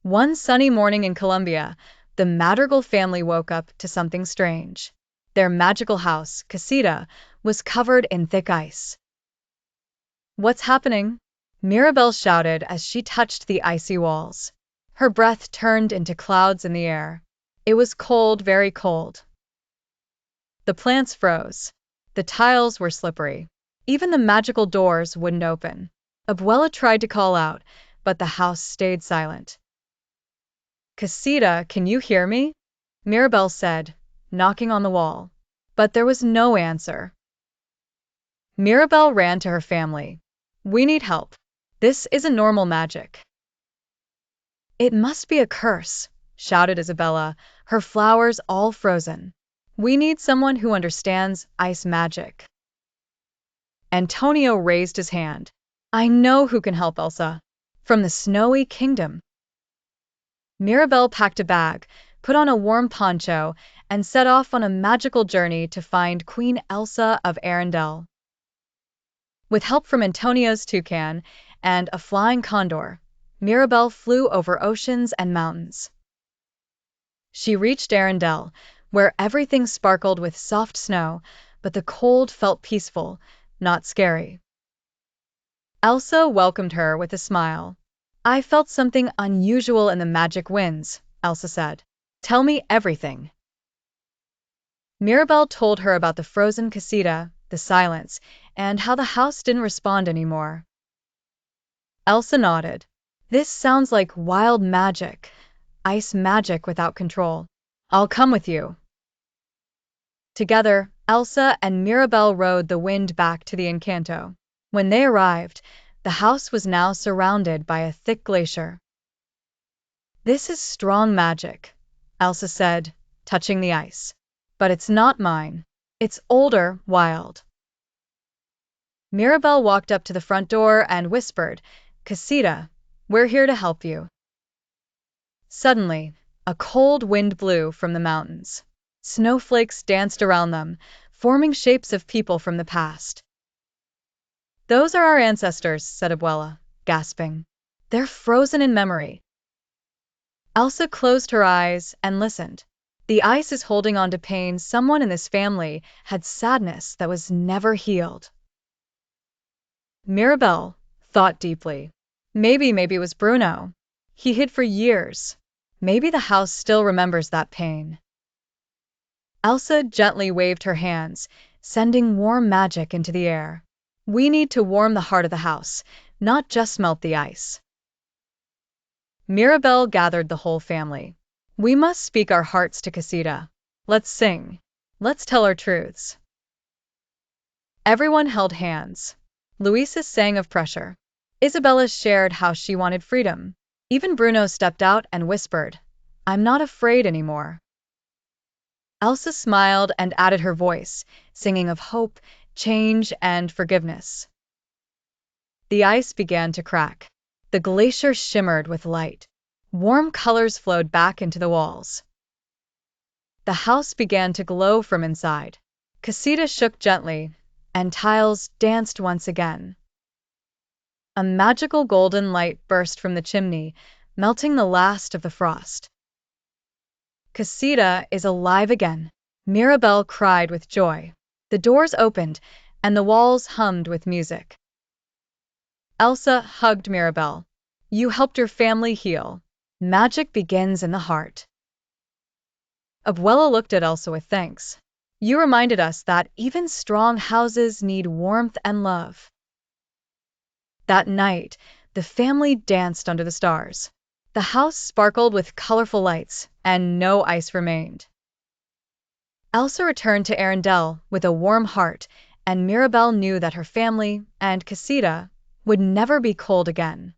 One sunny morning in Colombia, the Madrigal family woke up to something strange. Their magical house, Casita, was covered in thick ice. "What's happening?" Mirabel shouted as she touched the icy walls. Her breath turned into clouds in the air. It was cold, very cold. The plants froze. The tiles were slippery. Even the magical doors wouldn't open. Abuela tried to call out, but the house stayed silent. "Casita, can you hear me?" Mirabel said, knocking on the wall. But there was no answer. Mirabel ran to her family. "We need help. This isn't normal magic." "It must be a curse," shouted Isabella, her flowers all frozen. "We need someone who understands ice magic." Antonio raised his hand. "I know who can help, Elsa. From the Snowy Kingdom." Mirabel packed a bag, put on a warm poncho, and set off on a magical journey to find Queen Elsa of Arendelle. With help from Antonio's toucan and a flying condor, Mirabel flew over oceans and mountains. She reached Arendelle, where everything sparkled with soft snow, but the cold felt peaceful, not scary. Elsa welcomed her with a smile. "I felt something unusual in the magic winds," Elsa said. "Tell me everything." Mirabel told her about the frozen casita, the silence, and how the house didn't respond anymore. Elsa nodded. "This sounds like wild magic, ice magic without control. I'll come with you." Together, Elsa and Mirabel rode the wind back to the Encanto. When they arrived, the house was now surrounded by a thick glacier. "This is strong magic," Elsa said, touching the ice. "But it's not mine. It's older, wild." Mirabel walked up to the front door and whispered, "Casita, we're here to help you." Suddenly, a cold wind blew from the mountains. Snowflakes danced around them, forming shapes of people from the past. "Those are our ancestors," said Abuela, gasping. "They're frozen in memory." Elsa closed her eyes and listened. The ice is holding on to pain. Someone in this family had sadness that was never healed. Mirabel thought deeply. Maybe it was Bruno. He hid for years. Maybe the house still remembers that pain. Elsa gently waved her hands, sending warm magic into the air. "We need to warm the heart of the house, not just melt the ice." Mirabel gathered the whole family. "We must speak our hearts to Casita. Let's sing. Let's tell our truths." Everyone held hands. Luisa sang of pressure. Isabella shared how she wanted freedom. Even Bruno stepped out and whispered, "I'm not afraid anymore." Elsa smiled and added her voice, singing of hope, change, and forgiveness. The ice began to crack. The glacier shimmered with light. Warm colors flowed back into the walls. The house began to glow from inside. Casita shook gently, and tiles danced once again. A magical golden light burst from the chimney, melting the last of the frost. "Casita is alive again," Mirabel cried with joy. The doors opened, and the walls hummed with music. Elsa hugged Mirabel. "You helped your family heal. Magic begins in the heart." Abuela looked at Elsa with thanks. "You reminded us that even strong houses need warmth and love." That night, the family danced under the stars. The house sparkled with colorful lights, and no ice remained. Elsa returned to Arendelle with a warm heart, and Mirabel knew that her family and Casita would never be cold again.